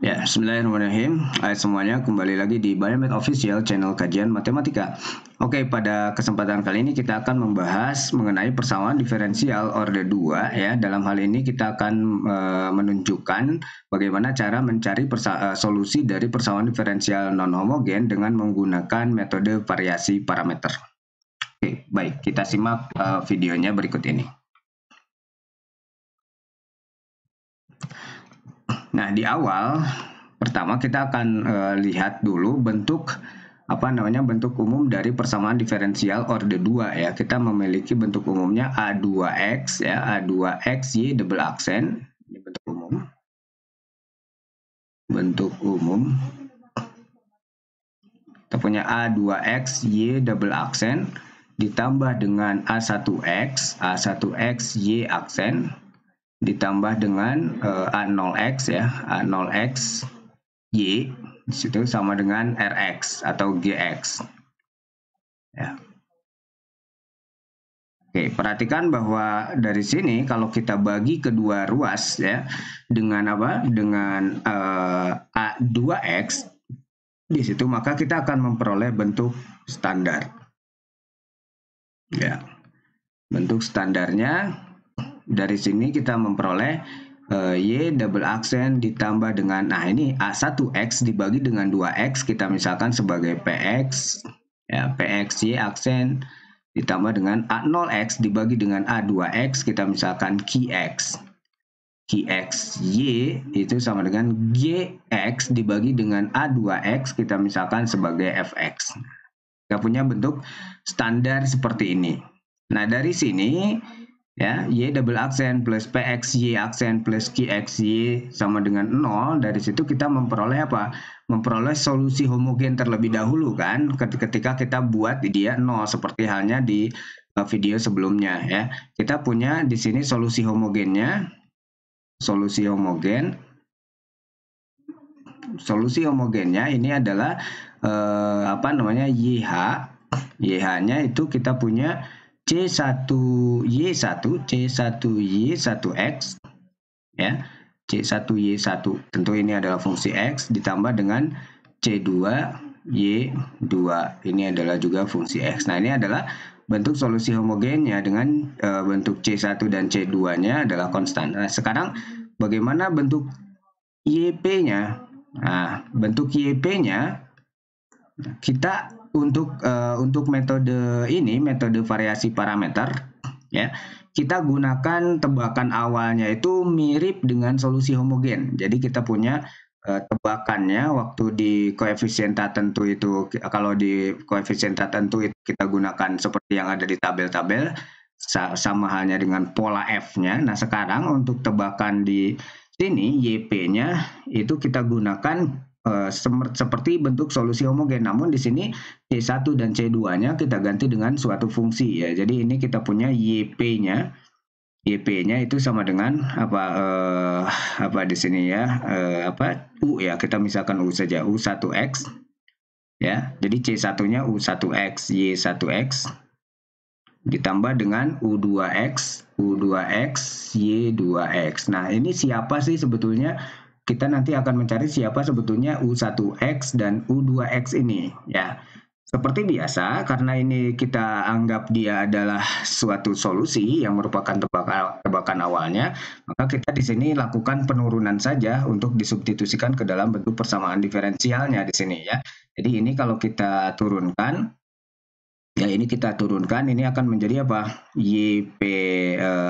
Ya, bismillahirrahmanirrahim. Hai semuanya, kembali lagi di Biomed Official Channel Kajian Matematika. Oke, pada kesempatan kali ini kita akan membahas mengenai persamaan diferensial orde 2 ya. Dalam hal ini kita akan menunjukkan bagaimana cara mencari solusi dari persamaan diferensial non homogen dengan menggunakan metode variasi parameter. Oke, baik, kita simak videonya berikut ini. Nah, di awal pertama kita akan lihat dulu bentuk bentuk umum dari persamaan diferensial orde 2 ya. Kita memiliki bentuk umumnya A2X ya, A2X Y double aksen. Ini bentuk umum. Bentuk umum. Kita punya A2X Y double aksen ditambah dengan A1X, A1X Y aksen ditambah dengan A0X ya, A0X Y di situ sama dengan Rx atau Gx. Ya. Oke, perhatikan bahwa dari sini kalau kita bagi kedua ruas ya dengan apa? Dengan A2X di situ, maka kita akan memperoleh bentuk standar. Ya. Bentuk standarnya dari sini kita memperoleh Y double aksen ditambah dengan, nah ini A1X dibagi dengan 2X, kita misalkan sebagai PX, ya, PX Y aksen ditambah dengan A0X dibagi dengan A2X, kita misalkan QX. QX Y itu sama dengan GX dibagi dengan A2X, kita misalkan sebagai FX. Kita punya bentuk standar seperti ini. Nah, dari sini ya, Y double aksen plus PX Y aksen plus QX Y sama dengan 0. Dari situ kita memperoleh apa? Memperoleh solusi homogen terlebih dahulu kan, ketika kita buat dia 0 seperti halnya di video sebelumnya ya. Kita punya di sini solusi homogennya. Solusi homogennya ini adalah YH. YH-nya itu kita punya C1Y1, C1Y1X ya. C1Y1 tentu ini adalah fungsi X ditambah dengan C2Y2 ini adalah juga fungsi X. Nah, ini adalah bentuk solusi homogennya dengan bentuk C1 dan C2-nya adalah konstan. Nah, sekarang bagaimana bentuk YP-nya? Nah, bentuk YP-nya kita untuk metode ini, metode variasi parameter ya, kita gunakan tebakan awalnya itu mirip dengan solusi homogen. Jadi kita punya tebakannya waktu di koefisien tertentu itu, kalau di koefisien tertentu itu kita gunakan seperti yang ada di tabel-tabel, sama halnya dengan pola F-nya. Nah, sekarang untuk tebakan di sini YP-nya itu kita gunakan seperti bentuk solusi homogen, namun di sini C1 dan C2-nya kita ganti dengan suatu fungsi ya. Jadi ini kita punya YP-nya itu sama dengan apa di sini ya, U ya, kita misalkan U saja, U1X ya. Jadi C1-nya U1X Y1X ditambah dengan U2X Y2X. Nah, ini siapa sih sebetulnya? Kita nanti akan mencari siapa sebetulnya U1X dan U2X ini ya. Seperti biasa, karena ini kita anggap dia adalah suatu solusi yang merupakan tebakan awalnya, maka kita di sini lakukan penurunan saja untuk disubstitusikan ke dalam bentuk persamaan diferensialnya di sini ya. Jadi ini kalau kita turunkan, ya ini kita turunkan, ini akan menjadi apa? YP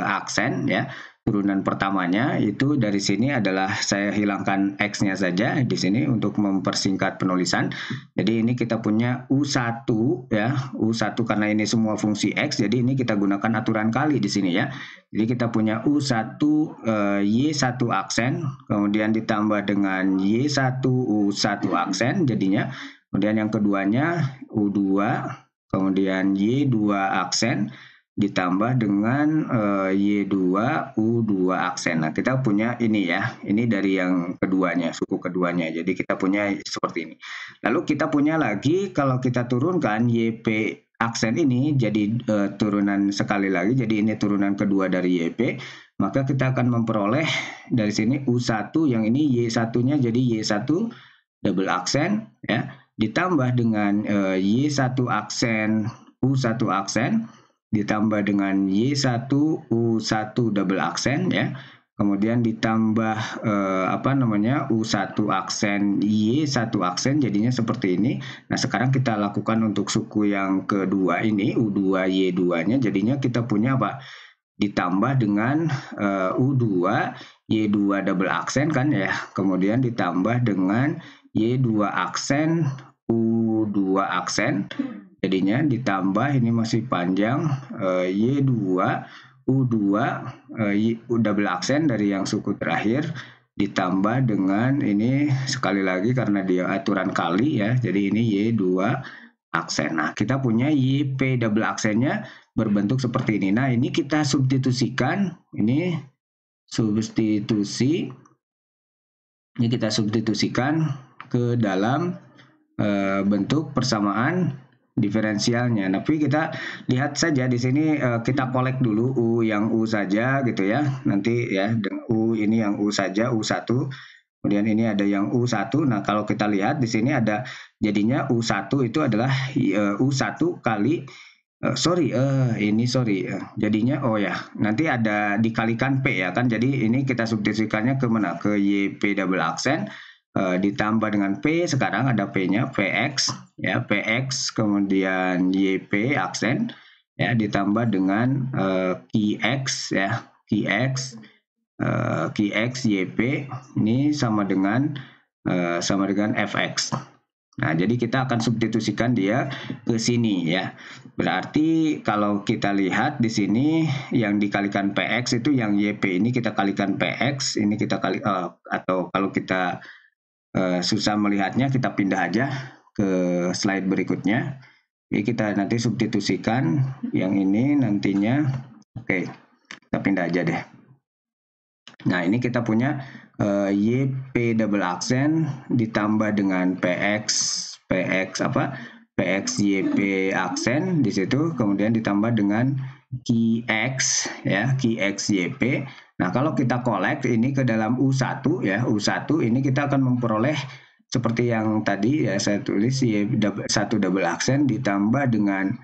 aksen ya. Turunan pertamanya itu dari sini adalah saya hilangkan X-nya saja di sini untuk mempersingkat penulisan. Jadi ini kita punya U1 ya, U1 karena ini semua fungsi X, jadi ini kita gunakan aturan kali di sini ya. Jadi kita punya U1 Y1 aksen, kemudian ditambah dengan Y1 U1 aksen jadinya. Kemudian yang keduanya U2, kemudian Y2 aksen ditambah dengan Y2 U2 aksen. Nah, kita punya ini ya, ini dari yang keduanya, suku keduanya. Jadi kita punya seperti ini. Lalu kita punya lagi, kalau kita turunkan YP aksen ini jadi turunan sekali lagi, jadi ini turunan kedua dari YP. maka kita akan memperoleh dari sini U1 yang ini Y1-nya jadi Y1 double aksen ya, ditambah dengan Y1 aksen U1 aksen ditambah dengan Y1 U1 double aksen ya. Kemudian ditambah U1 aksen Y1 aksen jadinya seperti ini. Nah, sekarang kita lakukan untuk suku yang kedua ini U2 Y2-nya jadinya kita punya apa? Ditambah dengan U2 Y2 double aksen kan ya. Kemudian ditambah dengan Y2 aksen U2 aksen. Jadinya ditambah ini masih panjang Y2 U2 double aksen dari yang suku terakhir ditambah dengan ini sekali lagi karena dia aturan kali ya. Jadi ini Y2 aksen. Nah, kita punya YP double aksennya berbentuk seperti ini. Nah, ini kita substitusikan. Ini substitusi. Ini kita substitusikan ke dalam bentuk persamaan diferensialnya. Tapi kita lihat saja di sini kita kolek dulu U yang U saja gitu ya. Nanti ya U ini yang U saja U1. Kemudian ini ada yang U1. Nah, kalau kita lihat di sini ada jadinya U1 itu adalah U1 kali jadinya nanti ada dikalikan P ya kan. Jadi ini kita substitusikannya ke mana? Ke YP double aksen ditambah dengan P, sekarang ada P-nya PX ya, PX kemudian YP aksen ya ditambah dengan QX ya, QX YP ini sama dengan FX. Nah, jadi kita akan substitusikan dia ke sini ya. Berarti kalau kita lihat di sini yang dikalikan PX itu yang YP ini kita kalikan PX, ini kita kali atau kalau kita susah melihatnya kita pindah aja ke slide berikutnya. Jadi kita nanti substitusikan yang ini nantinya. Oke, kita pindah aja deh. Nah, ini kita punya YP double aksen ditambah dengan PX YP aksen di situ, kemudian ditambah dengan QX ya, QX YP. Nah, kalau kita kolek ini ke dalam U1 ya, U1 ini kita akan memperoleh seperti yang tadi ya saya tulis Y1 double aksen ditambah dengan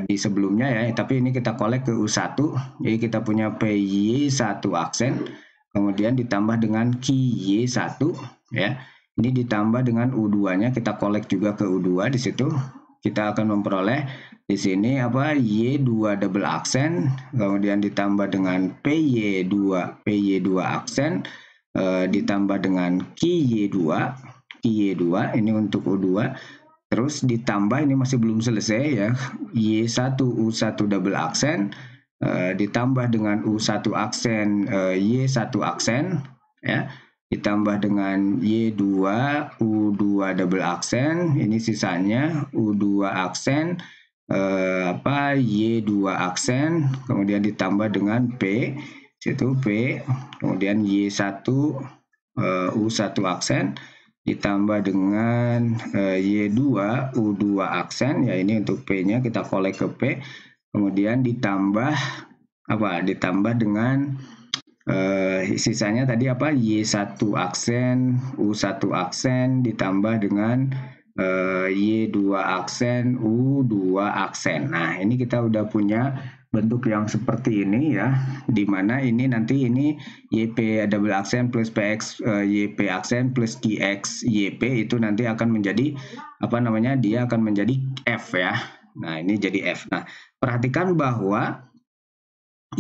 di sebelumnya ya, tapi ini kita kolek ke U1. Jadi kita punya PY1 aksen kemudian ditambah dengan QY1 ya. Ini ditambah dengan U2-nya kita kolek juga ke U2 di situ. Kita akan memperoleh di sini apa? Y2 double aksen kemudian ditambah dengan PY2 aksen ditambah dengan QY2 ini untuk U2. Terus ditambah ini masih belum selesai ya, Y1 U1 double aksen ditambah dengan U1 aksen Y1 aksen ya, ditambah dengan Y2 U2 double aksen, ini sisanya U2 aksen Y2 aksen, kemudian ditambah dengan P situ P, kemudian Y1 U1 aksen ditambah dengan Y2 U2 aksen ya, ini untuk P-nya kita kolek ke P, kemudian ditambah dengan sisanya tadi apa? Y1 aksen U1 aksen ditambah dengan Y2 aksen U2 aksen. Nah, ini kita udah punya bentuk yang seperti ini ya, dimana ini nanti ini YP double aksen plus PX YP aksen plus QX YP itu nanti akan menjadi dia akan menjadi F ya. Nah, ini jadi F. Nah, perhatikan bahwa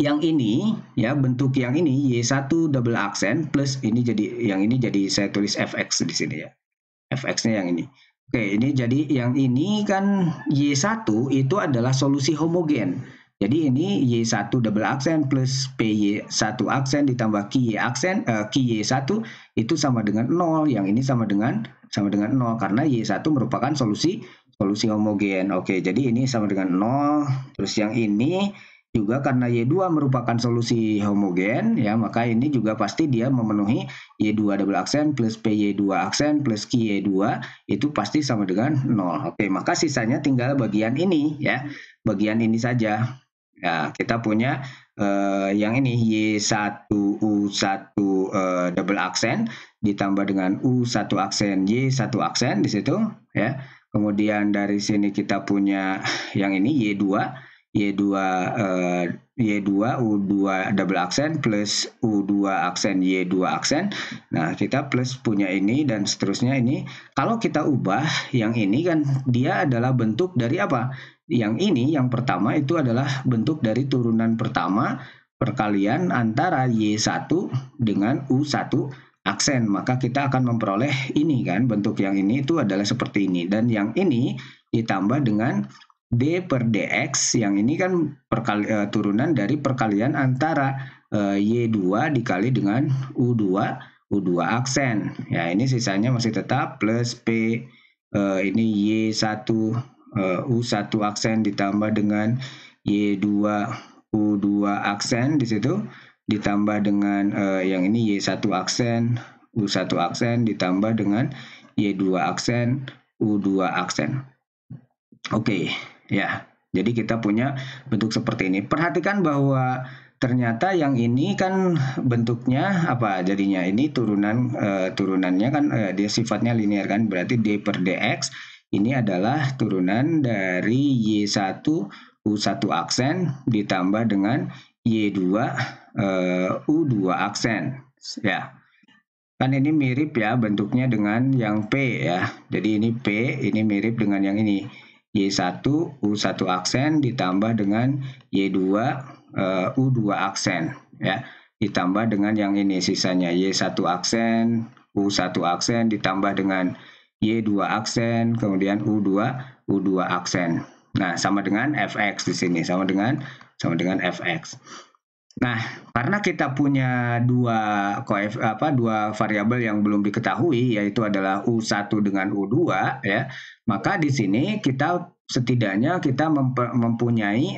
yang ini ya, bentuk yang ini Y1 double aksen plus ini jadi yang ini, jadi saya tulis FX di sini ya. FX-nya yang ini. Oke, ini jadi yang ini kan Y1 itu adalah solusi homogen. Jadi ini Y1 double aksen plus PY1 aksen ditambah QY1 itu sama dengan 0. Yang ini sama dengan 0 karena Y1 merupakan solusi homogen. Oke, jadi ini sama dengan 0. Terus yang ini juga karena Y2 merupakan solusi homogen ya, maka ini juga pasti dia memenuhi Y2 double aksen plus PY2 aksen plus QY2 itu pasti sama dengan 0. Oke, maka sisanya tinggal bagian ini ya. Bagian ini saja. Ya, kita punya yang ini Y1 U1 double aksen ditambah dengan U1 aksen Y1 aksen di situ ya. Kemudian dari sini kita punya yang ini Y2 Y2 U2 double aksen plus U2 aksen Y2 aksen. Nah, kita plus punya ini dan seterusnya ini. Kalau kita ubah yang ini kan dia adalah bentuk dari apa? Yang ini yang pertama itu adalah bentuk dari turunan pertama perkalian antara Y1 dengan U1 aksen. Maka kita akan memperoleh ini kan, bentuk yang ini itu adalah seperti ini. Dan yang ini ditambah dengan D per DX, yang ini kan turunan dari perkalian antara Y2 dikali dengan U2 aksen. Ya, ini sisanya masih tetap plus P ini Y1 U1 aksen ditambah dengan Y2 U2 aksen di situ ditambah dengan yang ini Y1 aksen U1 aksen ditambah dengan Y2 aksen U2 aksen. Oke, ya. Jadi kita punya bentuk seperti ini. Perhatikan bahwa ternyata yang ini kan bentuknya apa jadinya? Ini turunannya kan dia sifatnya linear kan, berarti D per DX ini adalah turunan dari Y1 U1 aksen ditambah dengan Y2 U2 aksen. Ya. Kan ini mirip ya bentuknya dengan yang P ya. Jadi ini P, ini mirip dengan yang ini. Y1 U1 aksen ditambah dengan Y2 U2 aksen ya. Ditambah dengan yang ini sisanya Y1 aksen, U1 aksen ditambah dengan Y2 aksen, kemudian U2 aksen. Nah, sama dengan fx di sini, sama dengan fx. Nah, karena kita punya dua variabel yang belum diketahui, yaitu adalah U1 dengan U2 ya, maka di sini kita setidaknya kita mempunyai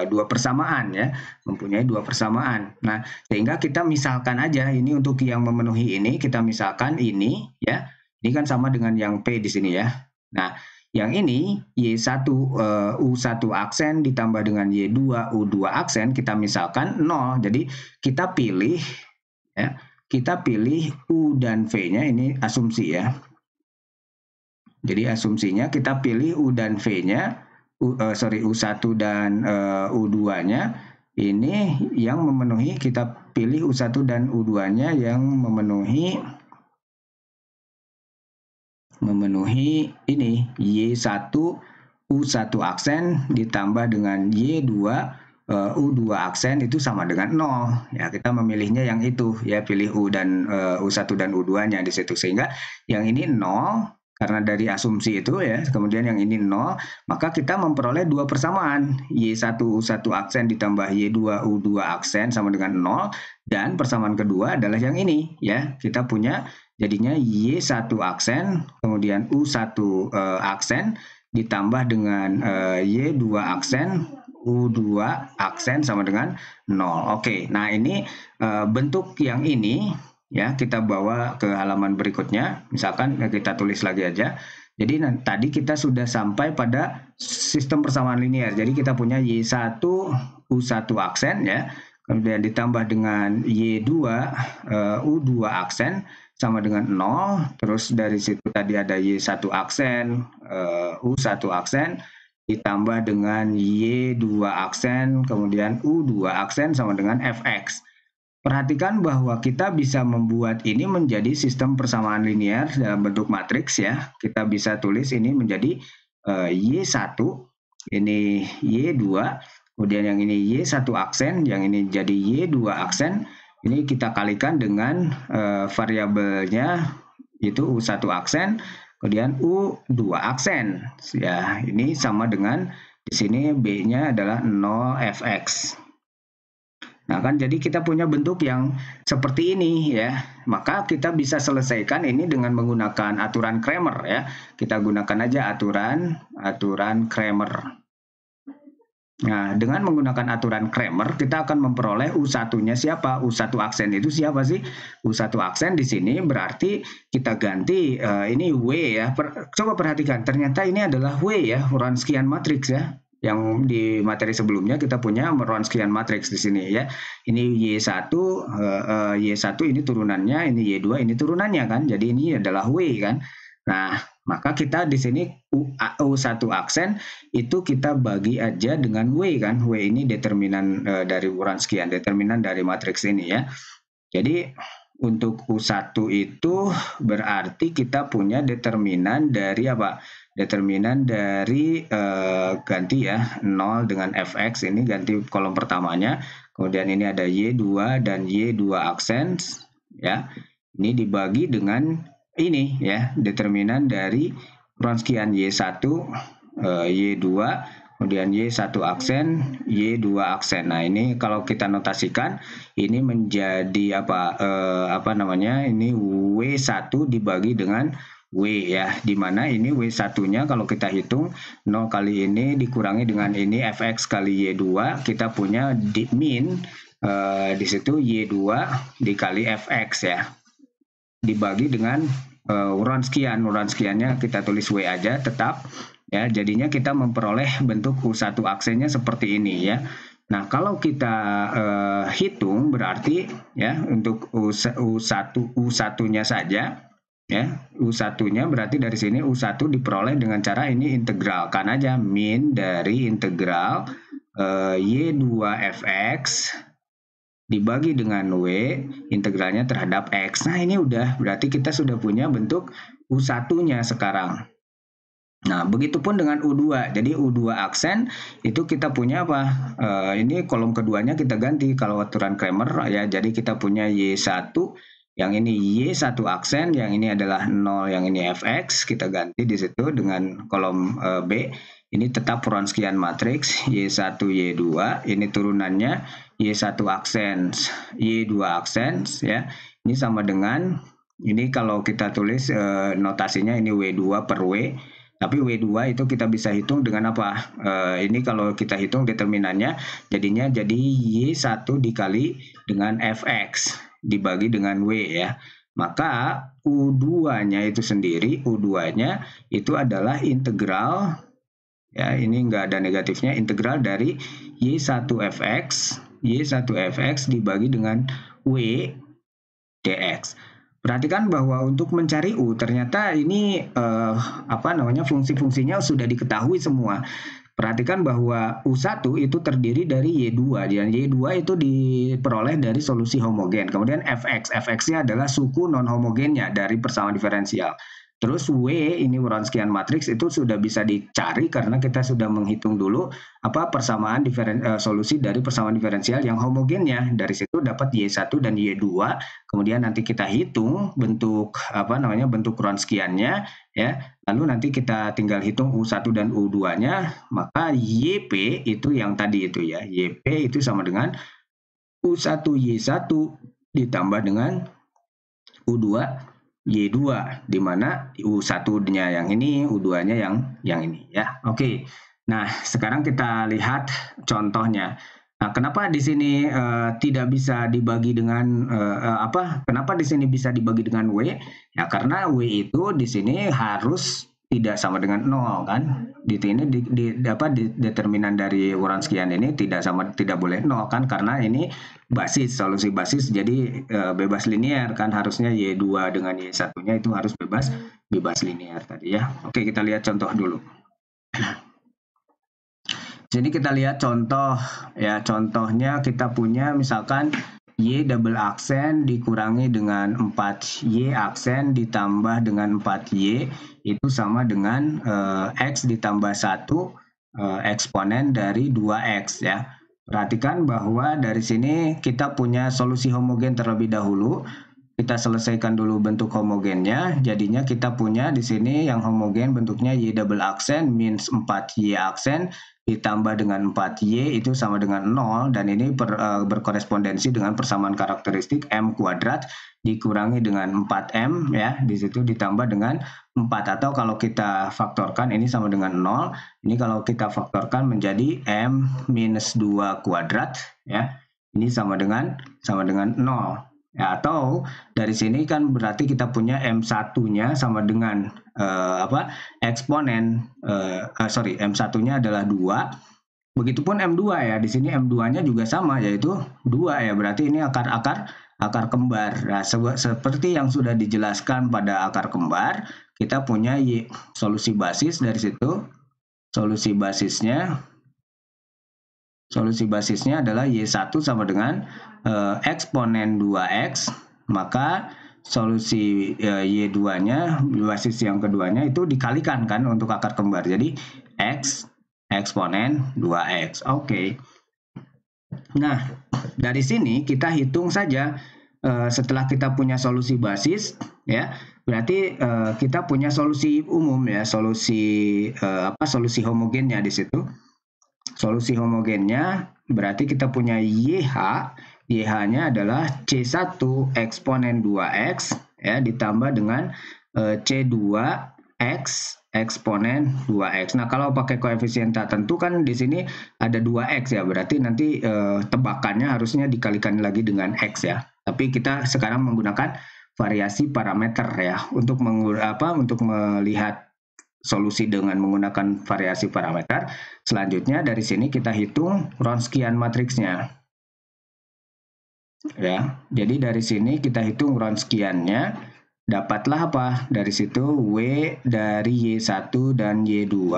dua persamaan ya, mempunyai dua persamaan. Nah, sehingga kita misalkan aja ini untuk yang memenuhi ini, kita misalkan ini ya, ini kan sama dengan yang P di sini ya. Nah, yang ini Y1 U1 aksen ditambah dengan Y2 U2 aksen kita misalkan 0. Jadi kita pilih ya, kita pilih U dan V-nya, ini asumsi ya. Jadi asumsinya kita pilih U dan V-nya, U1 dan U2-nya ini yang memenuhi, kita pilih U1 dan U2-nya yang memenuhi ini Y1 U1 aksen ditambah dengan Y2 U2 aksen itu sama dengan 0. Ya, kita memilihnya yang itu ya, pilih U dan U1 dan U2-nya di situ, sehingga yang ini 0 karena dari asumsi itu ya. Kemudian yang ini 0, maka kita memperoleh dua persamaan, Y1 U1 aksen ditambah Y2 U2 aksen sama dengan 0, dan persamaan kedua adalah yang ini ya. Kita punya jadinya Y1 aksen kemudian U1 aksen ditambah dengan Y2 aksen U2 aksen sama dengan 0. Oke, nah ini bentuk yang ini ya, kita bawa ke halaman berikutnya. Misalkan kita tulis lagi aja. Jadi tadi kita sudah sampai pada sistem persamaan linear. Jadi kita punya Y1 U1 aksen ya, kemudian ditambah dengan Y2 U2 aksen sama dengan 0. Terus dari situ tadi ada Y1 aksen U1 aksen ditambah dengan Y2 aksen kemudian U2 aksen sama dengan fx. Perhatikan bahwa kita bisa membuat ini menjadi sistem persamaan linear dalam bentuk matriks ya. Kita bisa tulis ini menjadi Y1, ini Y2, kemudian yang ini Y1 aksen, yang ini jadi Y2 aksen. Ini kita kalikan dengan variabelnya itu U1 aksen, kemudian U2 aksen. Ya, ini sama dengan di sini B-nya adalah 0 fx. Nah kan jadi kita punya bentuk yang seperti ini ya. Maka kita bisa selesaikan ini dengan menggunakan aturan Cramer ya. Kita gunakan aja aturan Cramer. Nah, dengan menggunakan aturan Cramer, kita akan memperoleh U1-nya siapa? U1 aksen itu siapa sih? U1 aksen di sini berarti kita ganti ini W ya. Coba perhatikan, ternyata ini adalah W ya, Wronskian matrix ya. Yang di materi sebelumnya kita punya Wronskian matrix di sini ya. Ini Y1, Y1 ini turunannya, ini Y2 ini turunannya kan. Jadi ini adalah W kan. Nah, maka kita di sini U1 aksen itu kita bagi aja dengan W kan. W ini determinan dari Wronskian, determinan dari matriks ini ya. Jadi untuk U1 itu berarti kita punya determinan dari apa? Determinan dari ganti ya 0 dengan fx ini ganti kolom pertamanya. Kemudian ini ada Y2 dan Y2 aksen ya. Ini dibagi dengan ini ya, determinan dari Wronskian Y1, Y2, kemudian Y1 aksen, Y2 aksen. Nah, ini kalau kita notasikan ini menjadi apa namanya? Ini W1 dibagi dengan W ya, di mana ini W1-nya kalau kita hitung 0 kali ini dikurangi dengan ini fx kali Y2, kita punya min di situ Y2 dikali fx ya. Dibagi dengan Wronskiannya kita tulis W aja tetap ya, jadinya kita memperoleh bentuk U1 aksennya seperti ini ya. Nah, kalau kita hitung berarti ya untuk U1-nya saja ya, U1-nya berarti dari sini U1 diperoleh dengan cara ini integralkan aja min dari integral Y2 fx dibagi dengan W integralnya terhadap X. Nah, ini udah berarti kita sudah punya bentuk U1-nya sekarang. Nah, begitupun dengan U2. Jadi U2 aksen itu kita punya apa? Ini kolom keduanya kita ganti kalau aturan Cramer ya. Jadi kita punya Y1, yang ini Y1 aksen, yang ini adalah 0, yang ini fx, kita ganti di situ dengan kolom B. Ini tetap Wronskian matrix Y1 Y2, ini turunannya Y1 aksen, Y2 aksen ya. Ini sama dengan ini kalau kita tulis notasinya ini W2 per W. Tapi W2 itu kita bisa hitung dengan apa? Ini kalau kita hitung determinannya jadinya jadi Y1 dikali dengan fx dibagi dengan W ya. Maka U2-nya itu sendiri, U2-nya itu adalah integral ya, ini enggak ada negatifnya, integral dari Y1 fx dibagi dengan W dx. Perhatikan bahwa untuk mencari U ternyata ini fungsi-fungsinya sudah diketahui semua. Perhatikan bahwa U1 itu terdiri dari Y2 dan Y2 itu diperoleh dari solusi homogen. Kemudian fx-nya adalah suku non homogennya dari persamaan diferensial. Terus W ini Wronskian matrix itu sudah bisa dicari karena kita sudah menghitung dulu apa persamaan solusi dari persamaan diferensial yang homogennya. Dari situ dapat Y1 dan Y2. Kemudian nanti kita hitung bentuk bentuk Wronskiannya ya. Lalu nanti kita tinggal hitung U1 dan U2-nya, maka YP itu yang tadi itu ya. YP itu sama dengan U1 Y1 ditambah dengan U2 Y2, di mana U1-nya yang ini, U2-nya yang ini ya. Oke. Nah, sekarang kita lihat contohnya. Nah, kenapa di sini tidak bisa dibagi dengan kenapa di sini bisa dibagi dengan W? Ya, karena W itu di sini harus tidak sama dengan 0 kan. Di sini determinan dari Wronskian ini tidak boleh 0 kan, karena ini solusi basis, jadi bebas linear kan, harusnya Y2 dengan Y1-nya itu harus bebas linear tadi ya. Oke, kita lihat contoh dulu. Jadi kita lihat contoh ya, contohnya kita punya misalkan Y double aksen dikurangi dengan 4Y aksen ditambah dengan 4Y itu sama dengan X ditambah 1 eksponen dari 2X ya. Perhatikan bahwa dari sini kita punya solusi homogen terlebih dahulu. kita selesaikan dulu bentuk homogennya. Jadinya kita punya di sini yang homogen bentuknya Y double aksen min 4Y aksen ditambah dengan 4Y itu sama dengan 0, dan ini berkorespondensi dengan persamaan karakteristik M kuadrat dikurangi dengan 4M ya, di situ ditambah dengan 4, atau kalau kita faktorkan ini sama dengan 0. Ini kalau kita faktorkan menjadi M minus 2 kuadrat ya. Ini sama dengan 0. Ya, atau dari sini kan berarti kita punya M1-nya sama dengan eksponen M1-nya adalah 2. Begitupun M2 ya. Di sini M2-nya juga sama, yaitu 2 ya. Berarti ini akar kembar. Nah, seperti yang sudah dijelaskan pada akar kembar, kita punya solusi basis dari situ. Solusi basisnya adalah Y1 sama dengan eksponen 2X, maka solusi Y2-nya, basis yang keduanya itu dikalikan kan untuk akar kembar. Jadi X eksponen 2X. Oke. Nah, dari sini kita hitung saja setelah kita punya solusi basis ya, berarti kita punya solusi umum ya, solusi homogennya di situ. Solusi homogennya berarti kita punya YH-nya adalah C1 eksponen 2X ya, ditambah dengan C2X eksponen 2X. Nah, kalau pakai koefisien tak tentu kan di sini ada 2X ya, berarti nanti tebakannya harusnya dikalikan lagi dengan X ya. Tapi kita sekarang menggunakan variasi parameter ya, untuk melihat solusi dengan menggunakan variasi parameter. Selanjutnya dari sini kita hitung Wronskian matriksnya. Ya, jadi dari sini kita hitung Wronskiannya, dapatlah apa? Dari situ W dari Y1 dan Y2,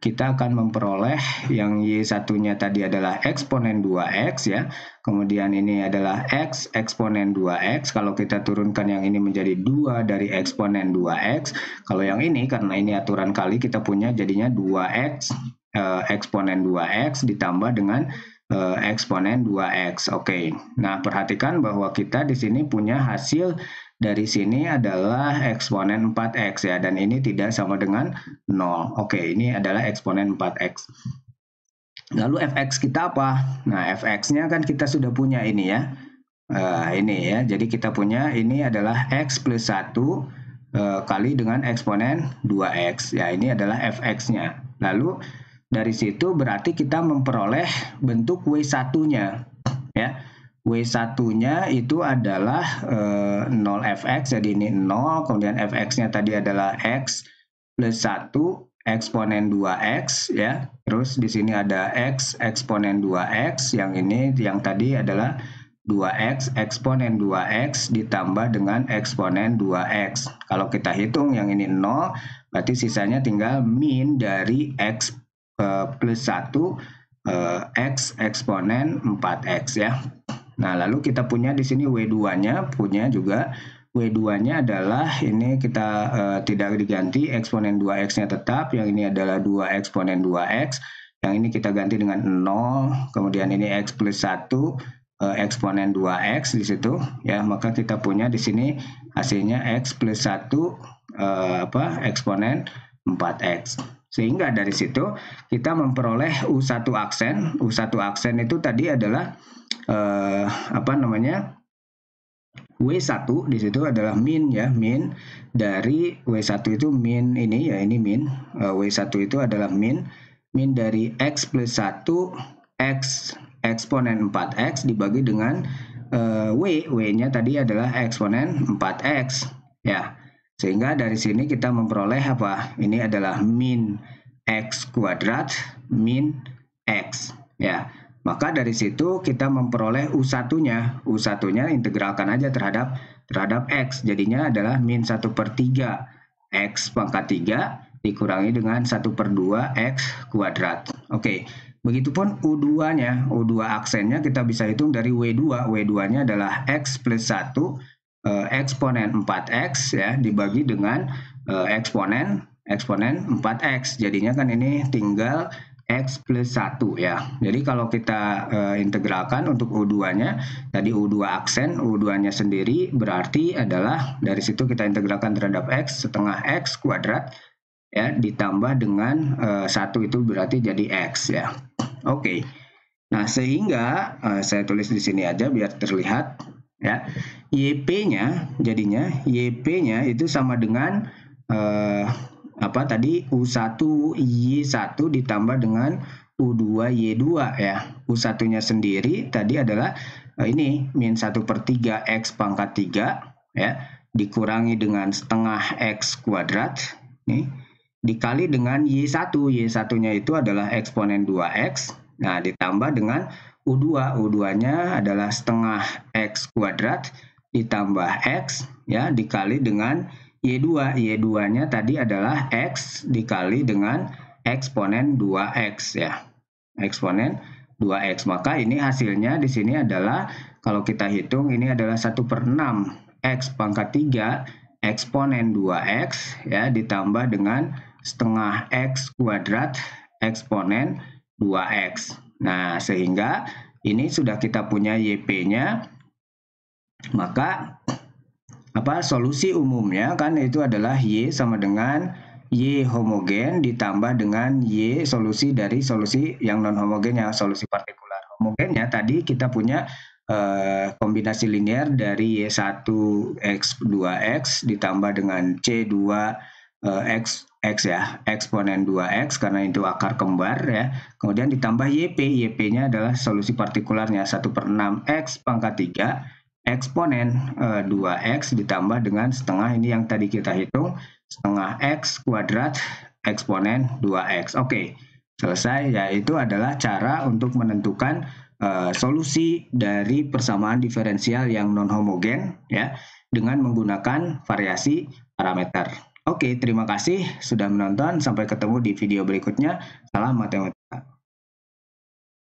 kita akan memperoleh yang Y1-nya tadi adalah eksponen 2X ya. Kemudian ini adalah X eksponen 2X. Kalau kita turunkan yang ini menjadi 2 dari eksponen 2X. Kalau yang ini, karena ini aturan kali, kita punya jadinya 2X eksponen 2X ditambah dengan eksponen 2X. Oke. Nah, perhatikan bahwa kita di sini punya hasil dari sini adalah eksponen 4X ya, dan ini tidak sama dengan 0. Oke, ini adalah eksponen 4X. Lalu Fx kita apa? Nah, Fx-nya kan kita sudah punya ini ya. Ini ya, jadi kita punya ini adalah X plus 1 kali dengan eksponen 2X. Ya, ini adalah Fx-nya. Lalu dari situ berarti kita memperoleh bentuk W1-nya ya. W1-nya itu adalah 0Fx, jadi ini 0, kemudian Fx-nya tadi adalah X plus 1 eksponen 2X ya. Terus di sini ada X eksponen 2X, yang tadi adalah 2X eksponen 2X ditambah dengan eksponen 2X. Kalau kita hitung yang ini 0, berarti sisanya tinggal min dari X plus 1 X eksponen 4X ya. Nah, lalu kita punya di sini W2-nya, W2-nya adalah ini kita tidak diganti, eksponen 2X-nya tetap, yang ini adalah 2 eksponen 2X, yang ini kita ganti dengan 0, kemudian ini X plus 1 eksponen 2X di situ ya, maka kita punya di sini hasilnya X plus 1 eksponen 4X. Sehingga dari situ kita memperoleh U1 aksen. U1 aksen itu tadi adalah W1 di situ adalah min ya, min dari W1 itu min ini ya, ini min. W1 itu adalah min dari X plus 1 X eksponen 4X dibagi dengan W-nya tadi adalah eksponen 4X ya. Sehingga dari sini kita memperoleh apa? Ini adalah min X kuadrat min X ya. Maka dari situ kita memperoleh U1-nya. U1-nya integralkan aja terhadap X. Jadinya adalah min 1/3 X pangkat 3 dikurangi dengan 1/2 X kuadrat. Oke. Begitupun U2-nya. U2 aksennya kita bisa hitung dari W2. W2-nya adalah X plus 1 eksponen 4X ya, dibagi dengan eksponen 4X. Jadinya kan ini tinggal X plus 1 ya. Jadi kalau kita integralkan untuk U2-nya, tadi U2 aksen, U2-nya sendiri berarti adalah dari situ kita integralkan terhadap X setengah X kuadrat ya, ditambah dengan 1 itu berarti jadi X ya. Oke. Nah, sehingga saya tulis di sini aja biar terlihat ya. YP-nya jadinya YP-nya itu sama dengan apa tadi U1 Y1 ditambah dengan U2 Y2 ya. U1-nya sendiri tadi adalah ini min 1/3 X pangkat 3 ya, dikurangi dengan setengah X kuadrat nih, dikali dengan Y1. Y1-nya itu adalah eksponen 2X. Nah, ditambah dengan U2. U2-nya adalah setengah X kuadrat ditambah X ya, dikali dengan Y2. Y2-nya tadi adalah X dikali dengan eksponen 2X ya. Eksponen 2X. Maka ini hasilnya di sini adalah kalau kita hitung ini adalah 1/6 X pangkat 3 eksponen 2X ya, ditambah dengan setengah X kuadrat eksponen 2X. Nah, sehingga ini sudah kita punya YP-nya. Maka solusi umumnya kan itu adalah Y sama dengan Y homogen ditambah dengan Y solusi dari solusi yang non homogen, yang solusi partikular. Homogennya tadi kita punya kombinasi linear dari Y1 X 2X ditambah dengan C2 X ya, eksponen 2X karena itu akar kembar ya. Kemudian ditambah YP. YP-nya adalah solusi partikularnya 1/6 X pangkat 3 eksponen 2X ditambah dengan setengah ini yang tadi kita hitung, setengah X kuadrat eksponen 2X. Oke, selesai ya. Itu adalah cara untuk menentukan solusi dari persamaan diferensial yang non homogen ya, dengan menggunakan variasi parameter. Oke, terima kasih sudah menonton. Sampai ketemu di video berikutnya. Salam matematika.